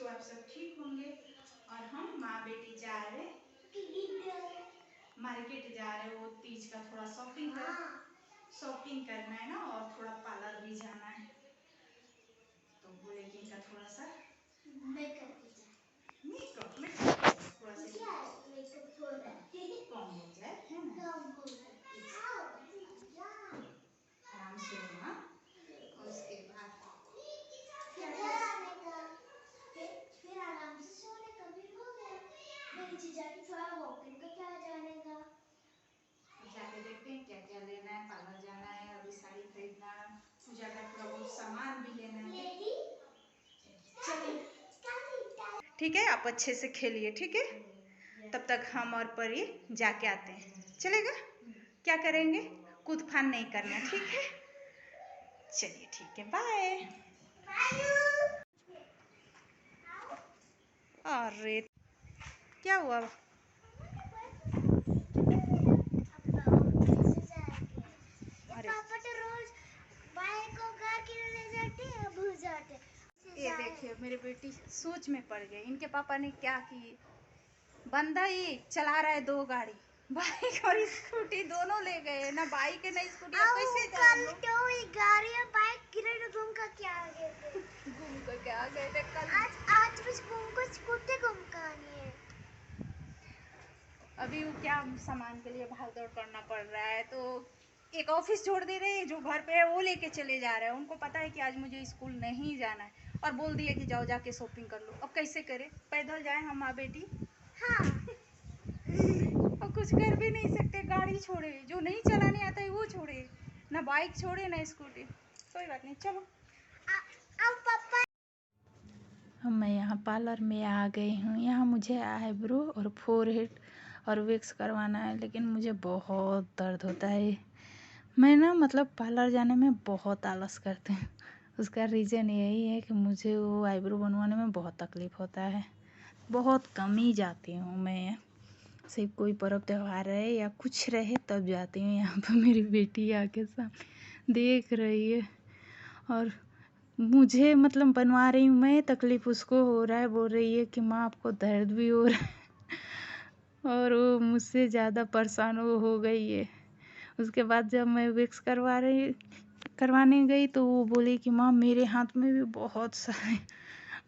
तो आप सब ठीक होंगे। और हम माँ बेटी जा रहे मार्केट जा रहे, वो तीज का थोड़ा शॉपिंग करना है ना, और थोड़ा पार्लर भी जाना है। तो बोले कि इनका थोड़ा सा मेकअप में थोड़ा सा कम हो जाए, है ना। आराम से होना। और उसके बाद फिर आराम से सोने का भी हो गया। नीचे जाके थोड़ा वॉकिंग का क्या जाने का, जाके देखते हैं क्या क्या लेना है। पार्लर जाना है, अभी साड़ी खरीदना, पूजा का थोड़ा बहुत सामान भी लेना है। चलिए ठीक है, आप अच्छे से खेलिए, ठीक है। तब तक हम और परी जाके आते हैं, चलेगा। क्या करेंगे, कूद फान नहीं करना, ठीक है। चलिए ठीक है, बाय। अरे क्या हुआ? अरे पापा तो रोज बाइक को घर के ले जाते हैं, भूल जाते। ये देखिए मेरी बेटी सोच में पड़ गई। इनके पापा ने क्या की, बंदा ही चला रहा है 2 गाड़ी, बाइक और स्कूटी दोनों ले गए ना। बाइक है ना स्कूटी, अब कैसे जाएं? तो ये गाड़ी और बाइक किरण घूम का क्या आ गए थे, घूम कर क्या आ गए थे कल। आज बस घूम को स्कूटी घूम का आनी है। अभी वो क्या सामान के लिए भाग दौड़ करना पड़ रहा है। तो एक ऑफिस छोड़ दे रहे हैं, जो घर पे है वो लेके चले जा रहे हैं। उनको पता है कि आज मुझे स्कूल नहीं जाना है, और बोल दिए कि जाओ जाके शॉपिंग कर लो। अब कैसे करें, पैदल जाएं हम माँ बेटी? हाँ। और कुछ कर भी नहीं सकते, गाड़ी छोड़े, जो नहीं चलाने आता है वो छोड़े, ना बाइक छोड़े ना स्कूटी। कोई बात नहीं, चलो। पापा अब मैं यहाँ पार्लर में आ गई हूँ। यहाँ मुझे आईब्रो और फोरहेड और वैक्स करवाना है, लेकिन मुझे बहुत दर्द होता है। मैं ना मतलब पार्लर जाने में बहुत आलस करती हूँ। उसका रीज़न यही है कि मुझे वो आईब्रो बनवाने में बहुत तकलीफ़ होता है। बहुत कम ही जाती हूँ मैं, सिर्फ कोई पर्व त्यौहार रहे या कुछ रहे तब जाती हूँ। यहाँ पर मेरी बेटी आके सामने देख रही है, और मुझे मतलब बनवा रही हूँ मैं, तकलीफ़ उसको हो रहा है। बोल रही है कि माँ आपको दर्द भी हो रहा है। और वो मुझसे ज़्यादा परेशान हो गई है। उसके बाद जब मैं वैक्स करवाने गई तो वो बोली कि माँ मेरे हाथ में भी बहुत सारे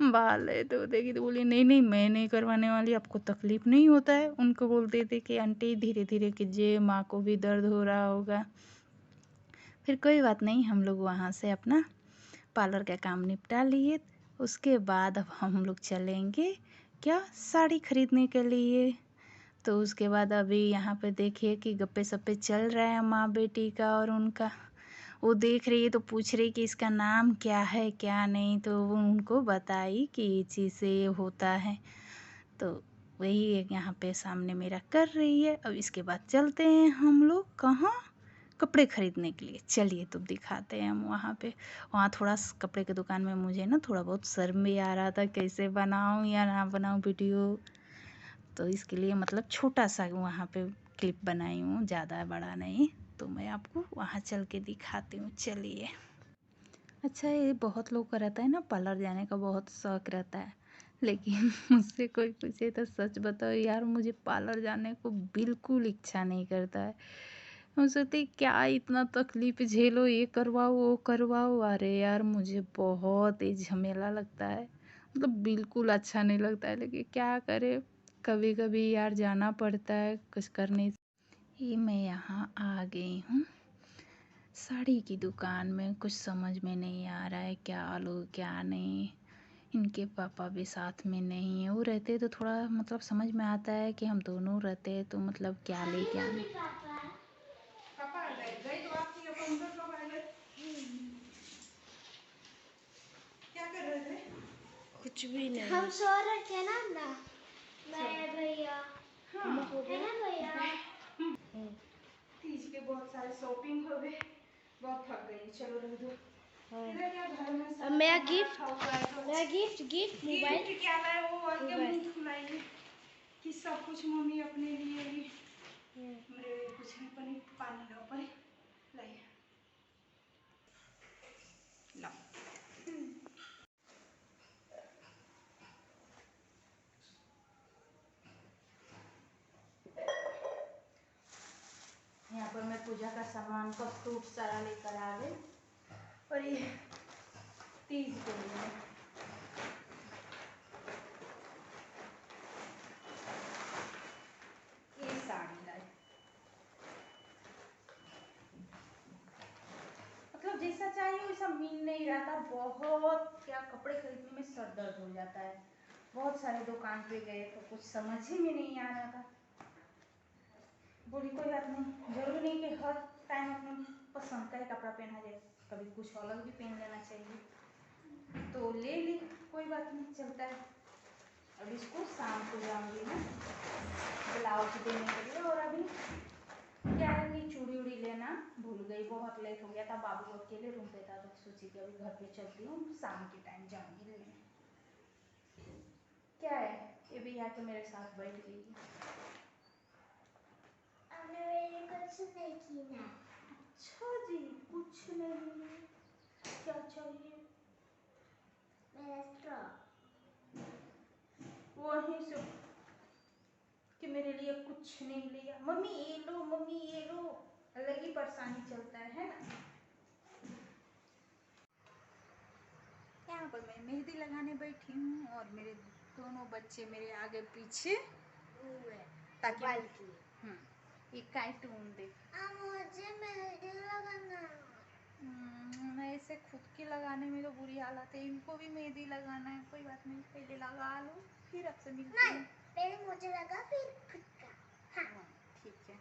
बाल है। तो देखी तो बोली नहीं नहीं मैं नहीं करवाने वाली, आपको तकलीफ़ नहीं होता है। उनको बोलते थे कि आंटी धीरे धीरे कीजिए, माँ को भी दर्द हो रहा होगा। फिर कोई बात नहीं, हम लोग वहाँ से अपना पार्लर का काम निपटा लिए। उसके बाद अब हम लोग चलेंगे क्या, साड़ी खरीदने के लिए। तो उसके बाद अभी यहाँ पे देखिए कि गप्पे सप्पे चल रहा है माँ बेटी का और उनका। वो देख रही है तो पूछ रही कि इसका नाम क्या है क्या नहीं। तो वो उनको बताई कि ये चीज़ से ये होता है। तो वही एक यहाँ पे सामने मेरा कर रही है। अब इसके बाद चलते हैं हम लोग कहाँ, कपड़े खरीदने के लिए। चलिए तो दिखाते हैं हम वहाँ पे। वहाँ थोड़ा कपड़े के दुकान में मुझे ना थोड़ा बहुत शर्म भी आ रहा था, कैसे बनाऊँ या ना बनाऊँ वीडियो। तो इसके लिए मतलब छोटा सा वहाँ पे क्लिप बनाई हूँ, ज़्यादा बड़ा नहीं। तो मैं आपको वहाँ चल के दिखाती हूँ, चलिए। अच्छा, ये बहुत लोग का रहता है ना, पार्लर जाने का बहुत शौक़ रहता है, लेकिन मुझसे कोई पूछे तो सच बताओ यार, मुझे पार्लर जाने को बिल्कुल इच्छा नहीं करता है। मैं सोचती क्या इतना तकलीफ़ झेलो, ये करवाओ वो करवाओ। अरे यार मुझे बहुत ही झमेला लगता है, मतलब बिल्कुल अच्छा नहीं लगता है। लेकिन क्या करें, कभी कभी यार जाना पड़ता है, कुछ कर नहीं। ये मैं यहाँ आ गई हूँ साड़ी की दुकान में। कुछ समझ में नहीं आ रहा है क्या लूँ क्या नहीं। इनके पापा भी साथ में नहीं है, वो रहते तो थोड़ा मतलब समझ में आता है कि हम दोनों रहते हैं तो मतलब क्या ले क्या नहीं। पापा आ गए तो आप ही काउंटर कब आ गए? क्या कर रहे थे? कुछ भी नहीं। हम सो रहे थे ना मैं भैया। हाँ है ना भैया। तीज के बहुत सारे शॉपिंग हो गए, बहुत थक गई। चलो रख दो। इधर क्या घर में सब मेरा सामान गिफ्ट रखा हुआ है तो मेरा गिफ्ट मोबाइल। गिफ्ट क्या है वो, और के मोबाइल मुंह फुलाइए कि सब कुछ मम्मी अपने लिए भी। मेरे लिए कुछ नहीं, पानी पानी लो, पर लाइए लो। पर मैं पूजा का सामान का फ्रूट सारा लेकर आ गई और ये तीज के लिए ये साड़ी लाई। मतलब जैसा चाहिए वैसा मिल नहीं रहा था। बहुत क्या कपड़े खरीदने में सर दर्द हो जाता है। बहुत सारे दुकान पे गए तो कुछ समझ ही में नहीं आ रहा था। बोली कोई बात नहीं, जरूरी नहीं कि हर टाइम अपने पसंद का ही कपड़ा पहना जाए, कभी कुछ अलग भी पहन लेना चाहिए। तो ले ली, कोई बात नहीं, चलता है। अब इसको शाम को जाऊंगी मैं ब्लाउज देने के लिए। और अभी क्या है कि चूड़ी उड़ी लेना भूल गई, बहुत लेट हो गया था। बाबू अकेले रूम पे था तो सोची कि अभी घर पे चलती हूँ, शाम के टाइम जाऊंगी लेने। क्या है, ये भी आके मेरे साथ बैठ गई। कुछ नहीं किया। अच्छा जी, कुछ नहीं, क्या चाहिए? मेरा स्ट्रॉ। वहीं से कि मेरे लिए कुछ नहीं लिया। मम्मी ये लो, मम्मी ये लो, अलग ही परेशानी चलता है ना। यहाँ पर मैं मेहंदी लगाने बैठी हूँ और मेरे दोनों बच्चे मेरे आगे पीछे, ताकि ये कार्टून देख। मुझे मेहंदी लगाना। मैं इसे खुद की लगाने में तो बुरी हालत है, इनको भी मेहंदी लगाना है। कोई बात नहीं, पहले लगा लो फिर आपसे मिलती हूँ। पहले मुझे लगा फिर खुद का। हाँ ठीक है।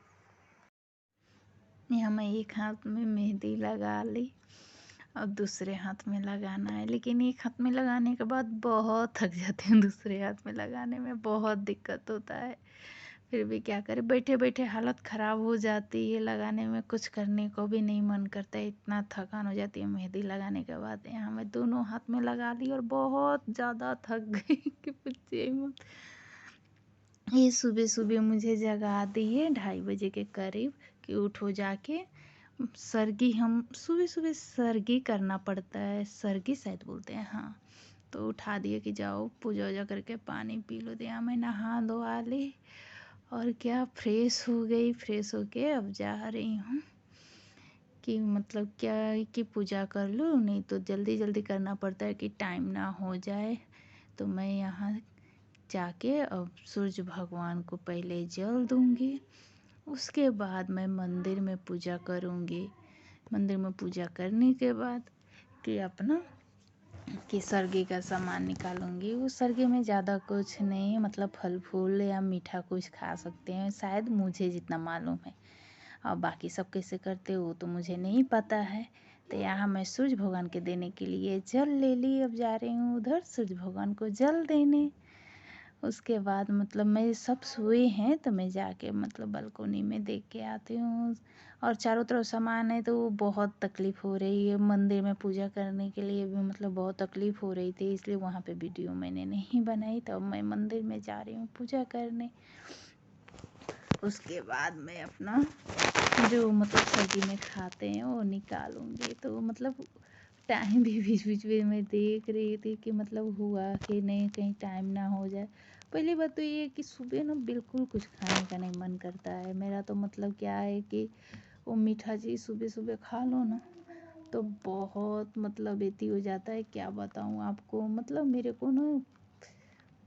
यहाँ मैं एक हाथ में मेहंदी लगा ली और दूसरे हाथ में लगाना है, लेकिन एक हाथ में लगाने के बाद बहुत थक जाती हूँ। दूसरे हाथ में लगाने में बहुत दिक्कत होता है। फिर भी क्या करें, बैठे बैठे हालत ख़राब हो जाती है, लगाने में कुछ करने को भी नहीं मन करता है, इतना थकान हो जाती है मेहंदी लगाने के बाद। यहाँ मैं दोनों हाथ में लगा ली और बहुत ज़्यादा थक गई कि पूछिए मत। ये सुबह सुबह मुझे जगा दिए 2:30 बजे के करीब कि उठो जाके सरगी, हम सुबह सुबह सरगी करना पड़ता है, सरगी शायद बोलते हैं, हाँ। तो उठा दिए कि जाओ पूजा वूजा करके पानी पी लो। तो यहाँ मैं नहा धोआ ली और क्या फ्रेश हो गई। फ्रेश होके अब जा रही हूँ कि मतलब क्या है कि पूजा कर लूँ, नहीं तो जल्दी जल्दी करना पड़ता है कि टाइम ना हो जाए। तो मैं यहाँ जाके अब सूर्य भगवान को पहले जल दूँगी, उसके बाद मैं मंदिर में पूजा करूँगी। मंदिर में पूजा करने के बाद कि अपना कि सरगी का सामान निकालूंगी। उस सरगी में ज़्यादा कुछ नहीं, मतलब फल फूल या मीठा कुछ खा सकते हैं शायद, मुझे जितना मालूम है। और बाकी सब कैसे करते हो तो मुझे नहीं पता है। तो यहाँ मैं सूर्य भगवान के देने के लिए जल ले ली। अब जा रही हूँ उधर सूर्य भगवान को जल देने। उसके बाद मतलब मैं सब सोए हैं तो मैं जाके मतलब बालकोनी में देख के आती हूँ। और चारों तरफ सामान है तो बहुत तकलीफ़ हो रही है। मंदिर में पूजा करने के लिए भी मतलब बहुत तकलीफ़ हो रही थी, इसलिए वहाँ पे वीडियो मैंने नहीं बनाई। तो अब मैं मंदिर में जा रही हूँ पूजा करने। उसके बाद मैं अपना जो मतलब सब्जी में खाते हैं वो निकालूंगी। तो मतलब टाइम भी बीच बीच में मैं देख रही थी कि मतलब हुआ कि नहीं, कहीं टाइम ना हो जाए। पहली बात तो ये है कि सुबह ना बिल्कुल कुछ खाने का नहीं मन करता है मेरा। तो मतलब क्या है कि वो मीठा चीज़ सुबह सुबह खा लो ना तो बहुत मतलब एती हो जाता है, क्या बताऊँ आपको। मतलब मेरे को ना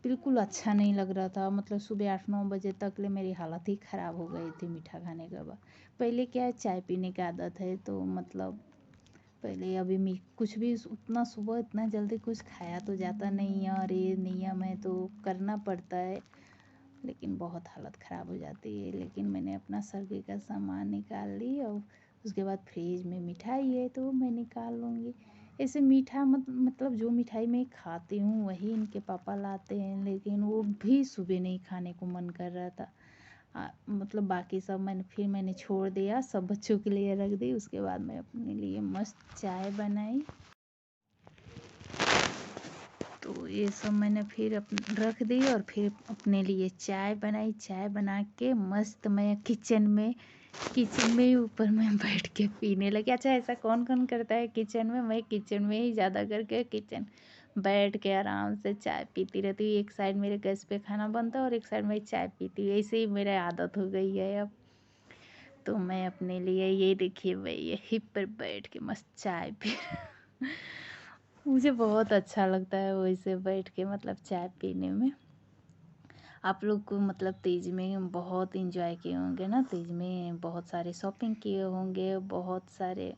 बिल्कुल अच्छा नहीं लग रहा था। मतलब सुबह 8-9 बजे तक ले मेरी हालत ही ख़राब हो गई थी मीठा खाने के बाद। पहले क्या है, चाय पीने की आदत है तो मतलब पहले अभी मैं कुछ भी उतना सुबह इतना जल्दी कुछ खाया तो जाता नहीं है और ये नियम है तो करना पड़ता है, लेकिन बहुत हालत ख़राब हो जाती है। लेकिन मैंने अपना सरगी का सामान निकाल ली और उसके बाद फ्रिज में मिठाई है तो मैं निकाल लूँगी। ऐसे मीठा मतलब जो मिठाई मैं खाती हूँ वही इनके पापा लाते हैं, लेकिन वो भी सुबह नहीं खाने को मन कर रहा था। मतलब बाकी सब मैंने छोड़ दिया, सब बच्चों के लिए रख दी। उसके बाद मैं अपने लिए मस्त चाय बनाई। तो ये सब मैंने फिर रख दी और फिर अपने लिए चाय बनाई। चाय बना के मस्त मैं किचन में ही ऊपर में बैठ के पीने लगी। अच्छा ऐसा कौन कौन करता है किचन में? मैं किचन में ही ज़्यादा करके किचन बैठ के आराम से चाय पीती रहती हूँ। एक साइड मेरे गैस पे खाना बनता है और एक साइड में चाय पीती हूँ। ऐसे ही मेरा आदत हो गई है अब। तो मैं अपने लिए ये देखिए मैं यहीं पर बैठ के मस्त चाय पी मुझे बहुत अच्छा लगता है वैसे बैठ के मतलब चाय पीने में। आप लोग को मतलब तीज में बहुत इंजॉय किए होंगे ना, तीज में बहुत सारे शॉपिंग किए होंगे, बहुत सारे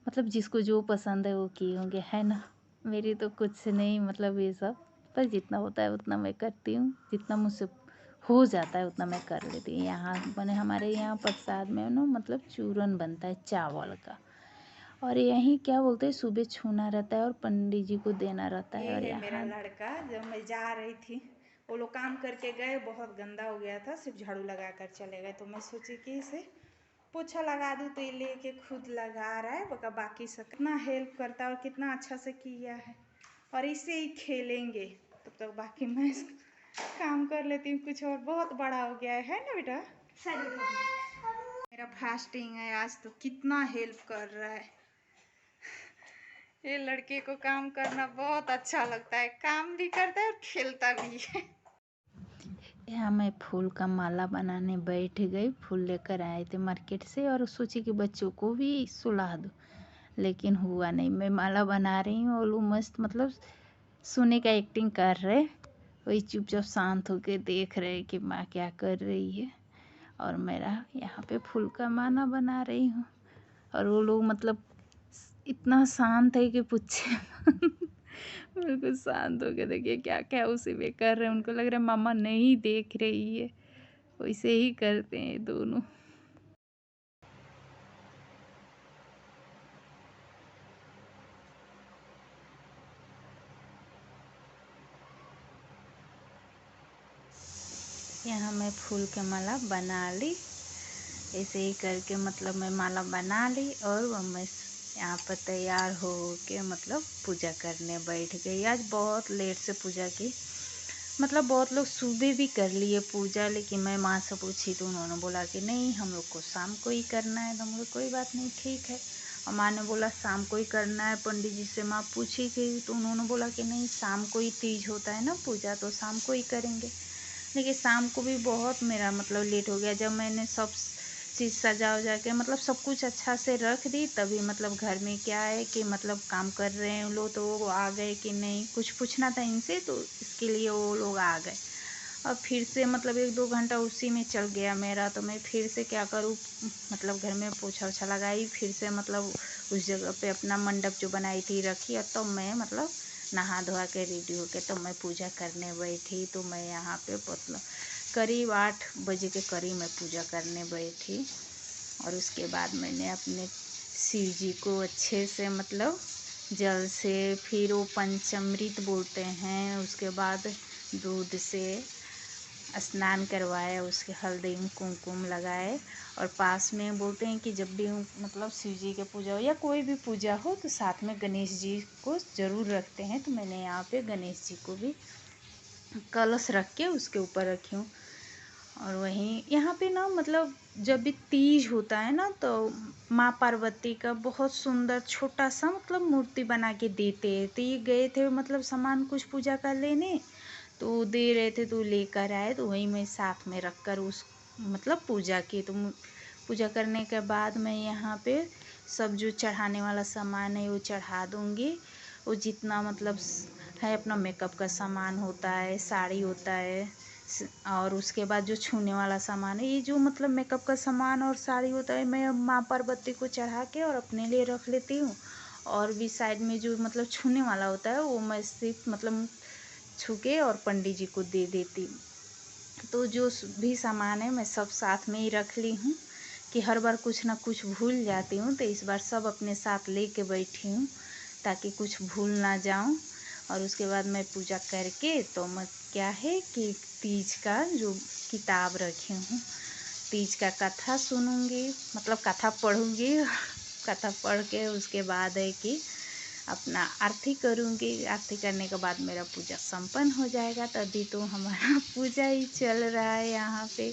मतलब जिसको जो पसंद है वो किए होंगे, है ना। मेरी तो कुछ नहीं मतलब ये सब, पर जितना होता है उतना मैं करती हूँ, जितना मुझसे हो जाता है उतना मैं कर लेती हूँ। यहाँ मैंने हमारे यहाँ प्रसाद में ना मतलब चूरन बनता है चावल का, और यहीं क्या बोलते हैं सुबह छूना रहता है और पंडित जी को देना रहता है। ये और है मेरा यहाँ लड़का, जब मैं जा रही थी वो लोग काम करके गए, बहुत गंदा हो गया था, सिर्फ झाड़ू लगा कर चले गए, तो मैं सोची कि इसे पोछा लगा दूँ, तो ये लेके खुद लगा रहा है। बाकी सब कितना हेल्प करता है और कितना अच्छा से किया है, और इससे ही खेलेंगे तब तक बाकी मैं काम कर लेती हूँ कुछ और। बहुत बड़ा हो गया है ना बेटा। मेरा फास्टिंग है आज, तो कितना हेल्प कर रहा है। ये लड़के को काम करना बहुत अच्छा लगता है, काम भी करता है और खेलता भी है। यहाँ मैं फूल का माला बनाने बैठ गई। फूल लेकर आए थे मार्केट से और सोची कि बच्चों को भी सुला दूँ, लेकिन हुआ नहीं। मैं माला बना रही हूँ और वो मस्त मतलब सोने का एक्टिंग कर रहे, वही चुपचाप शांत होके देख रहे कि माँ क्या कर रही है, और मेरा यहाँ पे फूल का माला बना रही हूँ। और वो लोग मतलब इतना शांत है कि पूछे बिल्कुल शांत हो के देखिए क्या क्या उसी में कर रहे हैं। उनको लग रहा है मामा नहीं देख रही है, वैसे ही करते हैं दोनों। यहाँ मैं फूल के माला बना ली, ऐसे ही करके मतलब मैं माला बना ली और मैं यहाँ पर तैयार हो के मतलब पूजा करने बैठ गई। आज बहुत लेट से पूजा की, मतलब बहुत लोग सुबह भी कर लिए पूजा, लेकिन मैं माँ से पूछी तो उन्होंने बोला कि नहीं हम लोग को शाम को ही करना है। तो मुझे कोई बात नहीं ठीक है, और माँ ने बोला शाम को ही करना है। पंडित जी से माँ पूछी थी तो उन्होंने बोला कि नहीं शाम को ही तीज होता है ना पूजा, तो शाम को ही करेंगे। लेकिन शाम को भी बहुत मेरा मतलब लेट हो गया। जब मैंने सब चीज़ सजा उजा के मतलब सब कुछ अच्छा से रख दी, तभी मतलब घर में क्या है कि मतलब काम कर रहे हैं लोग, तो वो आ गए कि नहीं कुछ पूछना था इनसे, तो इसके लिए वो लोग आ गए। और फिर से मतलब 1-2 घंटा उसी में चल गया मेरा। तो मैं फिर से क्या करूँ, मतलब घर में पोछा ओछा लगाई, फिर से मतलब उस जगह पे अपना मंडप जो बनाई थी रखी, और तो मैं मतलब नहा धोआ के रेडी होके तो मैं पूजा करने बैठी। तो मैं यहाँ पे मतलब करीब 8 बजे के करीब मैं पूजा करने बैठी। और उसके बाद मैंने अपने शिव जी को अच्छे से मतलब जल से, फिर वो पंचामृत बोलते हैं, उसके बाद दूध से स्नान करवाए, उसके हल्दी कुमकुम लगाए। और पास में बोलते हैं कि जब भी मतलब शिव जी की पूजा हो या कोई भी पूजा हो तो साथ में गणेश जी को ज़रूर रखते हैं। तो मैंने यहाँ पे गणेश जी को भी कलश रख के उसके ऊपर रखी हूँ। और वहीं यहाँ पे ना मतलब जब भी तीज होता है ना, तो माँ पार्वती का बहुत सुंदर छोटा सा मतलब मूर्ति बना के देते हैं। तो ये गए थे मतलब सामान कुछ पूजा कर लेने, तो दे रहे थे तो लेकर आए, तो वहीं मैं साथ में रख कर उस मतलब पूजा की। तो पूजा करने के बाद मैं यहाँ पे सब जो चढ़ाने वाला सामान है वो चढ़ा दूँगी। वो जितना मतलब है अपना मेकअप का सामान होता है, साड़ी होता है, और उसके बाद जो छूने वाला सामान है, ये जो मतलब मेकअप का सामान और साड़ी होता है, मैं माँ पार्वती को चढ़ा के और अपने लिए रख लेती हूँ। और भी साइड में जो मतलब छूने वाला होता है वो मैं सिर्फ मतलब छू के और पंडित जी को दे देती हूँ। तो जो भी सामान है मैं सब साथ में ही रख ली हूँ, कि हर बार कुछ ना कुछ भूल जाती हूँ, तो इस बार सब अपने साथ लेके बैठी हूँ ताकि कुछ भूल ना जाऊँ। और उसके बाद मैं पूजा करके तो मैं क्या है कि तीज का जो किताब रखी हूँ, तीज का कथा सुनूँगी, मतलब कथा पढ़ूँगी कथा पढ़ के उसके बाद है कि अपना आरती करूँगी। आरती करने के बाद मेरा पूजा संपन्न हो जाएगा। तभी तो हमारा पूजा ही चल रहा है यहाँ पे,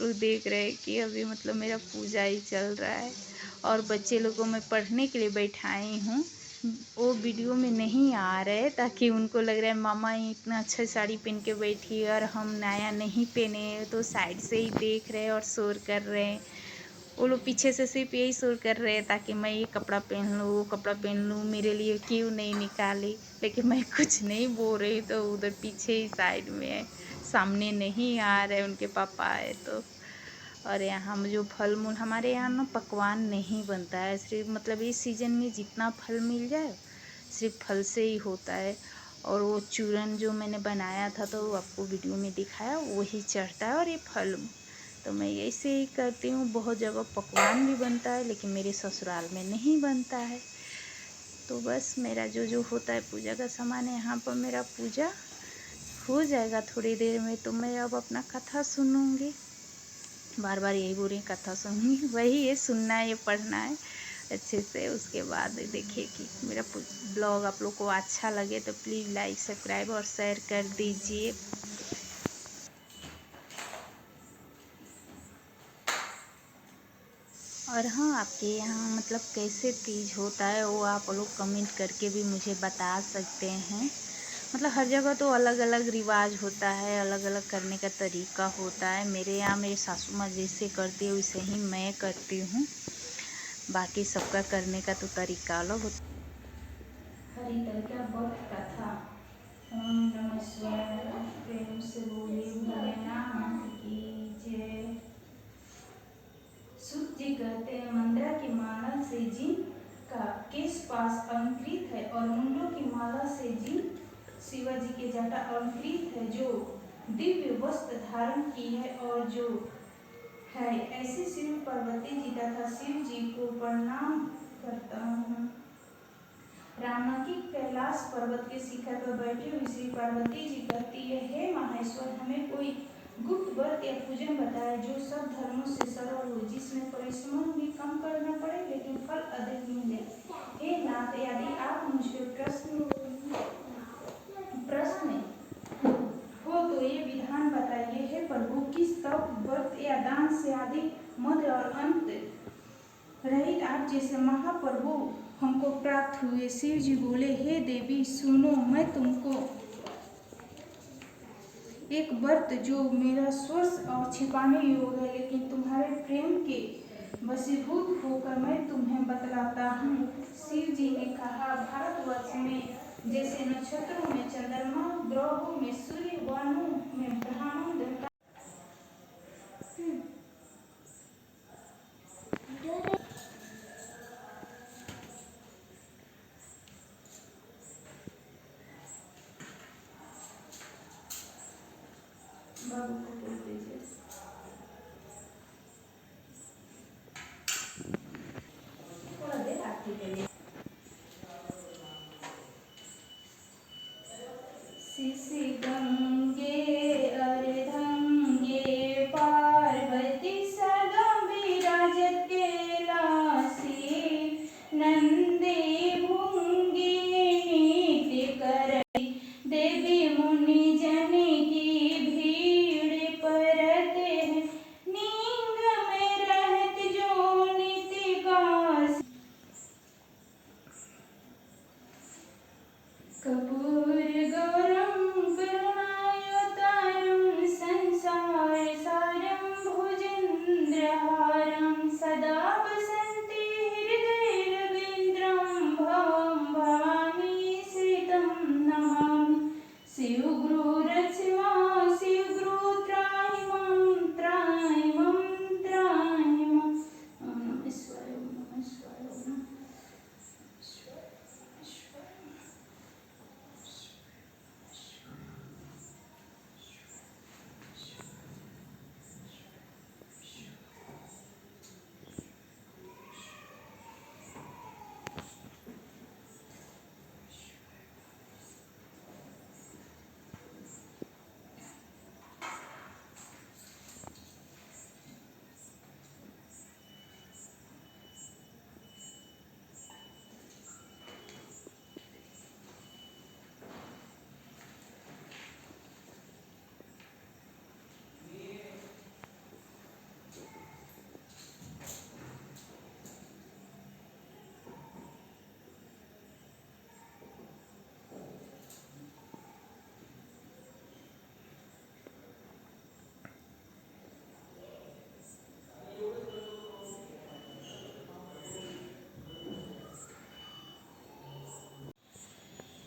लोग देख रहे हैं कि अभी मतलब मेरा पूजा ही चल रहा है। और बच्चे लोगों को मैं पढ़ने के लिए बैठाई हूँ, वो वीडियो में नहीं आ रहे, ताकि उनको लग रहा है मामा इतना अच्छा साड़ी पहन के बैठी है और हम नया नहीं पहने, तो साइड से ही देख रहे हैं और शोर कर रहे हैं। वो लोग पीछे से सिर्फ यही सुर कर रहे हैं ताकि मैं ये कपड़ा पहन लूँ, वो कपड़ा पहन लूँ, मेरे लिए क्यों नहीं निकाली। लेकिन मैं कुछ नहीं बोल रही, तो उधर पीछे ही साइड में है, सामने नहीं आ रहे उनके पापा आए तो। और यहाँ जो फल मूल हमारे यहाँ ना पकवान नहीं बनता है, सिर्फ मतलब इस सीज़न में जितना फल मिल जाए सिर्फ फल से ही होता है। और वो चूरन जो मैंने बनाया था तो आपको वीडियो में दिखाया, वही चढ़ता है और ये फल। तो मैं ऐसे ही करती हूँ। बहुत जगह पकवान भी बनता है लेकिन मेरे ससुराल में नहीं बनता है। तो बस मेरा जो जो होता है पूजा का सामान है, यहाँ पर मेरा पूजा हो जाएगा थोड़ी देर में। तो मैं अब अपना कथा सुनूँगी, बार बार यही बोल रही कथा सुनूँगी, वही है, सुनना है, ये पढ़ना है अच्छे से। उसके बाद देखिए कि मेरा ब्लॉग आप लोग को अच्छा लगे तो प्लीज़ लाइक सब्सक्राइब और शेयर कर दीजिए। और हाँ, आपके यहाँ मतलब कैसे तीज होता है वो आप लोग कमेंट करके भी मुझे बता सकते हैं। मतलब हर जगह तो अलग अलग रिवाज होता है, अलग अलग करने का तरीका होता है। मेरे यहाँ मेरी सासू माँ जैसे करती है वैसे ही मैं करती हूँ, बाकी सबका करने का तो तरीका अलग होता है। हरितरिका व्रत कथा। ओम नमः शिवाय। प्रेम से बोलिए भोलेनाथ की जय। सूत जी कहते हैं, मंद्रा की माला से जिनका केश पास अलंकृत है और मुंडों की माला से जिन शिवाजी के जटा अलंकृत है, जो दिव्य वस्त्र धारण की है और जो है ऐसे शिव पार्वती जी तथा शिव जी को प्रणाम करता हूँ। रामनाकी कैलाश पर्वत के शिखर पर बैठी हुई श्री पार्वती जी कहती है, हे महेश्वर, हमें कोई गुप्त व्रत या पूजन बताए जो सब धर्मों से सरल हो, जिसमें परिश्रम भी कम करना पड़े लेकिन फल अधिक मिले। हे नाथ, यदि आप मुझे प्रश्न हो तो ये विधान बताइए। हे प्रभु, किस तप व्रत या दान से आदि मध्य और अंत रहित आप जैसे महाप्रभु हमको प्राप्त हुए। शिव जी बोले, हे देवी सुनो, मैं तुमको एक व्रत जो मेरा स्वर्श और छिपाने योग्य है लेकिन तुम्हारे प्रेम के वशीभूत होकर मैं तुम्हें बतलाता हूँ। शिव जी ने कहा, भारतवर्ष में जैसे नक्षत्रों में चंद्रमा, ग्रहों में सूर्य, वनों में ब्रह्मांड बाबू को बोल दीजिए थोड़ा देर आरती के लिए। शिशि गंगे अर्धंगे पार्वती सगम विराजत कैलासी, नंदे भुंगी नित्य करई, देवी मुनि जन की भीड़ परत है, नींद में रहत जो नित्य कास।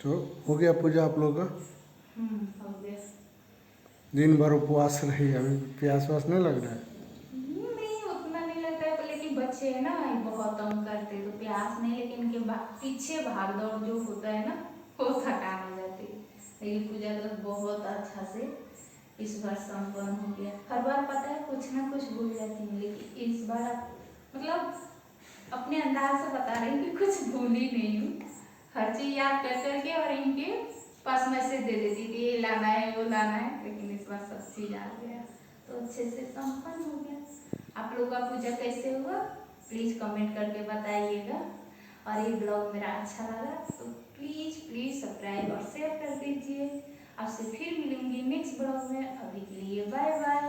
तो हो गया पूजा आप लोग का? हो गया। दिन भर उपवास रही, अभी प्यास व्यास नहीं लग रहा है? नहीं उतना नहीं लगता है, लेकिन बच्चे है ना ये बहुत तंग करते हैं, तो प्यास नहीं, लेकिन इनके पीछे भाग दौड़ जो होता है ना वो थकान हो जाती है। लेकिन पूजा तो बहुत अच्छा से इस बार संपन्न हो गया। हर बार पता है कुछ ना कुछ भूल जाती हूँ, लेकिन इस बार मतलब अपने अंदाज से बता रही हूँ कि कुछ भूली नहीं हूँ। हर चीज़ याद कर करके और इनके पास मैसेज दे देती थी ये लाना है वो लाना है, लेकिन इस बार सब चीज़ आ गया तो अच्छे से संपन्न हो गया। आप लोगों का पूजा कैसे हुआ प्लीज़ कमेंट करके बताइएगा। और ये ब्लॉग मेरा अच्छा लगा तो प्लीज़ सब्सक्राइब और शेयर कर दीजिए। आपसे फिर मिलूंगी नेक्स्ट ब्लॉग में, अभी के लिए बाय बाय।